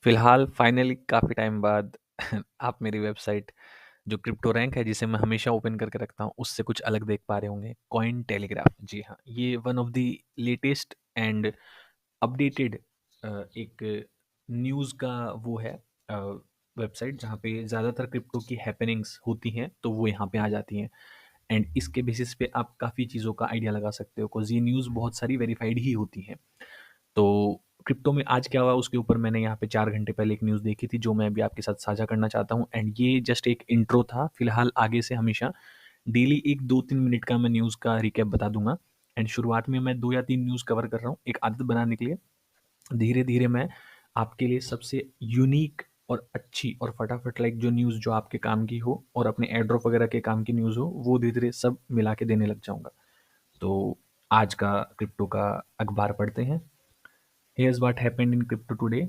फिलहाल फाइनली काफ़ी टाइम बाद आप मेरी वेबसाइट जो क्रिप्टो रैंक है जिसे मैं हमेशा ओपन करके रखता हूँ उससे कुछ अलग देख पा रहे होंगे। कॉइन टेलीग्राफ, जी हाँ, ये one of the latest and updated एक न्यूज़ का वो है वेबसाइट जहाँ पे ज़्यादातर क्रिप्टो की हैपनिंग्स होती हैं तो वो यहाँ पे आ जाती हैं। एंड इसके बेसिस पे आप काफ़ी चीज़ों का आइडिया लगा सकते हो बिकॉज ये न्यूज़ बहुत सारी वेरीफाइड ही होती हैं। तो क्रिप्टो में आज क्या हुआ उसके ऊपर मैंने यहाँ पे 4 घंटे पहले एक न्यूज़ देखी थी जो मैं अभी आपके साथ साझा करना चाहता हूँ। एंड ये जस्ट एक इंट्रो था। फिलहाल आगे से हमेशा डेली एक 2-3 मिनट का मैं न्यूज़ का रिकैप बता दूंगा। एंड शुरुआत में मैं 2 या 3 न्यूज़ कवर कर रहा हूँ एक आदत बनाने के लिए। धीरे धीरे मैं आपके लिए सबसे यूनिक और अच्छी और फटाफट लाइक जो न्यूज़ जो आपके काम की हो और अपने एड्रॉप वगैरह के काम की न्यूज़ हो वो धीरे धीरे सब मिला के देने लग जाऊंगा। तो आज का क्रिप्टो का अखबार पढ़ते हैं। Here's what happened in crypto today.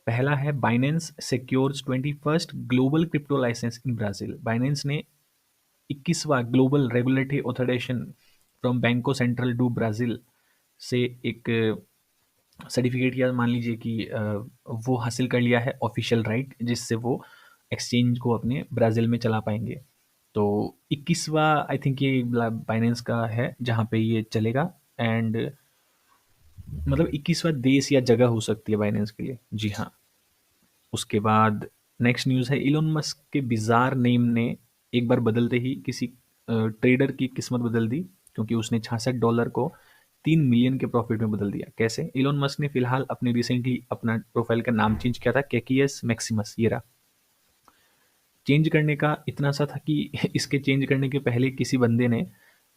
पहला है Binance secures 21st global crypto licence in Brazil. Binance ने 21वां global regulatory authorisation from Banco Central do Brazil से एक सर्टिफिकेट या मान लीजिए कि वो हासिल कर लिया है ऑफिशियल राइट जिससे वो एक्सचेंज को अपने ब्राज़ील में चला पाएंगे। तो 21वां आई थिंक ये बाइनेंस का है जहाँ पे ये चलेगा। एंड मतलब 21वां देश या जगह हो सकती है बाइनेंस के लिए, जी हाँ। उसके बाद नेक्स्ट न्यूज़ है इलोन मस्क के बिजार नेम ने एक बार बदलते ही किसी ट्रेडर की किस्मत बदल दी क्योंकि उसने $66 को 3 मिलियन के प्रॉफिट में बदल दिया। कैसे? इलोन मस्क ने फिलहाल अपने रिसेंटली अपना प्रोफाइल का नाम चेंज किया था कैकियस मैक्सिमस, ये रहा। चेंज करने का इतना सा था कि इसके चेंज करने के पहले किसी बंदे ने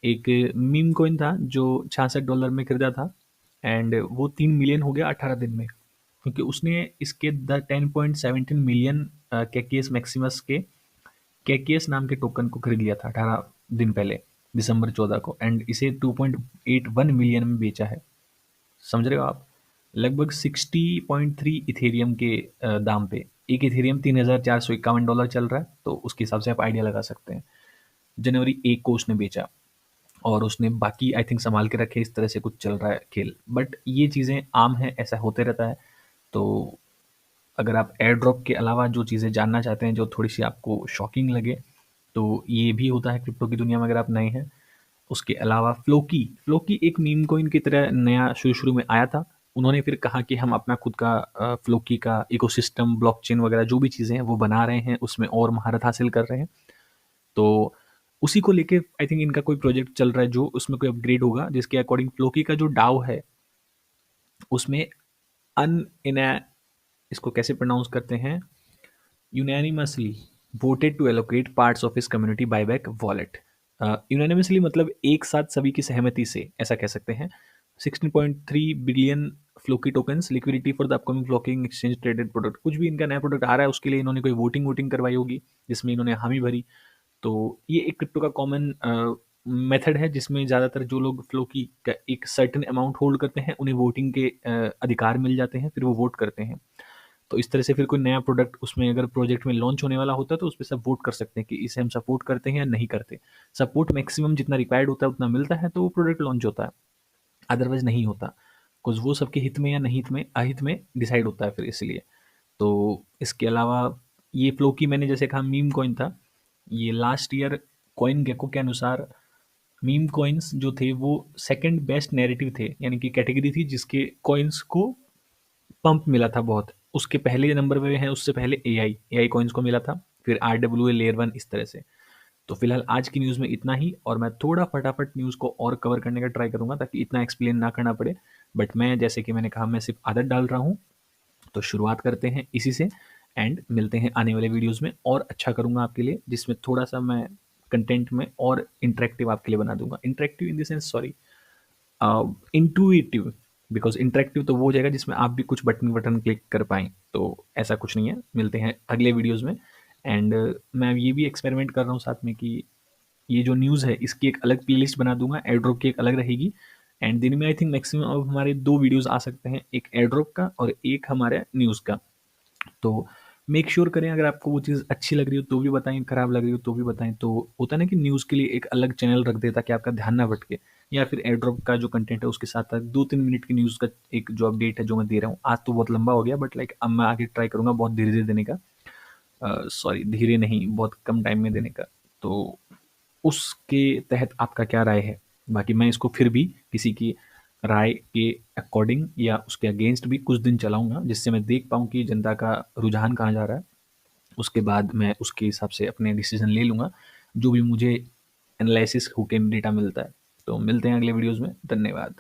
एक मीम कॉइन था जो $66 में खरीदा था। एंड वो 3 मिलियन हो गया 18 दिन में क्योंकि उसने इसके द 10.17 मिलियन कैकियस मैक्सिमस के कैकियस नाम के टोकन को खरीद लिया था 18 दिन पहले दिसंबर 14 को। एंड इसे 2.81 मिलियन में बेचा है। समझ रहे हो आप? लगभग 60.3 इथेरियम के दाम पे एक इथेरियम $3,451 चल रहा है तो उसके हिसाब से आप आइडिया लगा सकते हैं। जनवरी 1 को उसने बेचा और उसने बाकी आई थिंक संभाल के रखे। इस तरह से कुछ चल रहा है खेल, बट ये चीज़ें आम है, ऐसा होते रहता है। तो अगर आप एयर ड्रॉप के अलावा जो चीज़ें जानना चाहते हैं जो थोड़ी सी आपको शॉकिंग लगे तो ये भी होता है क्रिप्टो की दुनिया में अगर आप नए हैं। उसके अलावा फ्लोकी फ्लोकी एक मीम कोइन की तरह नया शुरू शुरू में आया था। उन्होंने फिर कहा कि हम अपना खुद का फ्लोकी का इकोसिस्टम ब्लॉकचेन वगैरह जो भी चीज़ें हैं वो बना रहे हैं, उसमें और महारत हासिल कर रहे हैं। तो उसी को लेके आई थिंक इनका कोई प्रोजेक्ट चल रहा है जो उसमें कोई अपग्रेड होगा जिसके अकॉर्डिंग फ्लोकी का जो डाओ है उसमें अन इन इसको कैसे प्रोनाउंस करते हैं, unanimously voted to allocate parts of his community buyback wallet. Unanimously मतलब एक साथ सभी की सहमति से, ऐसा कह सकते हैं। 16.3 billion Floki tokens liquidity for the upcoming Floki exchange traded product. कुछ भी इनका नया प्रोडक्ट आ रहा है उसके लिए इन्होंने कोई वोटिंग वोटिंग करवाई होगी जिसमें इन्होंने हामी भरी। तो ये एक क्रिप्टो का कॉमन मेथड है जिसमें ज़्यादातर जो लोग फ्लोकी का एक सर्टेन अमाउंट होल्ड करते हैं उन्हें वोटिंग के अधिकार मिल जाते हैं, फिर वो वोट करते हैं। तो इस तरह से फिर कोई नया प्रोडक्ट उसमें अगर प्रोजेक्ट में लॉन्च होने वाला होता है तो उस पर सब वोट कर सकते हैं कि इसे हम सपोर्ट करते हैं या नहीं करते। सपोर्ट मैक्सिमम जितना रिक्वायर्ड होता है उतना मिलता है तो वो प्रोडक्ट लॉन्च होता है, अदरवाइज नहीं होता बिकॉज वो सबके हित में या नहीं हित में अहित में डिसाइड होता है फिर इसलिए। तो इसके अलावा ये फ्लो की मैंने जैसे कहा मीम कॉइन था। ये लास्ट ईयर कॉइन गेको के अनुसार मीम कॉइन्स जो थे वो सेकंड बेस्ट नैरेटिव थे, यानी कि कैटेगरी थी जिसके कॉइन्स को पंप मिला था बहुत। उसके पहले नंबर पे हैं, उससे पहले एआई कॉइन्स को मिला था, फिर आरडब्ल्यूए लेयर 1 इस तरह से। तो फिलहाल आज की न्यूज़ में इतना ही और मैं थोड़ा फटाफट न्यूज़ को और कवर करने का ट्राई करूंगा ताकि इतना एक्सप्लेन ना करना पड़े। बट मैं जैसे कि मैंने कहा मैं सिर्फ आदत डाल रहा हूँ। तो शुरुआत करते हैं इसी से एंड मिलते हैं आने वाले वीडियोस में और अच्छा करूंगा आपके लिए जिसमें थोड़ा सा मैं कंटेंट में और इंटरेक्टिव आपके लिए बना दूंगा। Interactive in the sense, sorry, intuitive. Because interactive तो वो हो जाएगा जिसमें आप भी कुछ बटन बटन क्लिक कर पाएँ, तो ऐसा कुछ नहीं है। मिलते हैं अगले वीडियोज़ में। एंड मैं ये भी एक्सपेरिमेंट कर रहा हूँ साथ में कि ये जो न्यूज़ है इसकी एक अलग प्लेलिस्ट बना दूंगा, एयरड्रॉप की एक अलग रहेगी। एंड दिन में आई थिंक मैक्सिमम अब हमारे 2 वीडियोज़ आ सकते हैं, एक एयरड्रॉप का और एक हमारे न्यूज़ का। तो मेक श्योर करें अगर आपको वो चीज़ अच्छी लग रही हो तो भी बताएं, खराब लग रही हो तो भी बताएं। तो होता है ना कि न्यूज़ के लिए एक अलग चैनल रख दे ताकि आपका ध्यान ना भटके। या फिर एयर ड्रॉप का जो कंटेंट है उसके साथ साथ 2-3 मिनट की न्यूज़ का एक जो अपडेट है जो मैं दे रहा हूँ, आज तो बहुत लंबा हो गया, बट लाइक अब मैं आगे ट्राई करूँगा बहुत धीरे-धीरे देने का। सॉरी, धीरे नहीं, बहुत कम टाइम में देने का। तो उसके तहत आपका क्या राय है? बाकी मैं इसको फिर भी किसी की राय के अकॉर्डिंग या उसके अगेंस्ट भी कुछ दिन चलाऊँगा, जिससे मैं देख पाऊँ कि जनता का रुझान कहाँ जा रहा है। उसके बाद मैं उसके हिसाब से अपने डिसीज़न ले लूँगा, जो भी मुझे एनालिसिस होके डेटा मिलता है। तो मिलते हैं अगले वीडियोज़ में। धन्यवाद।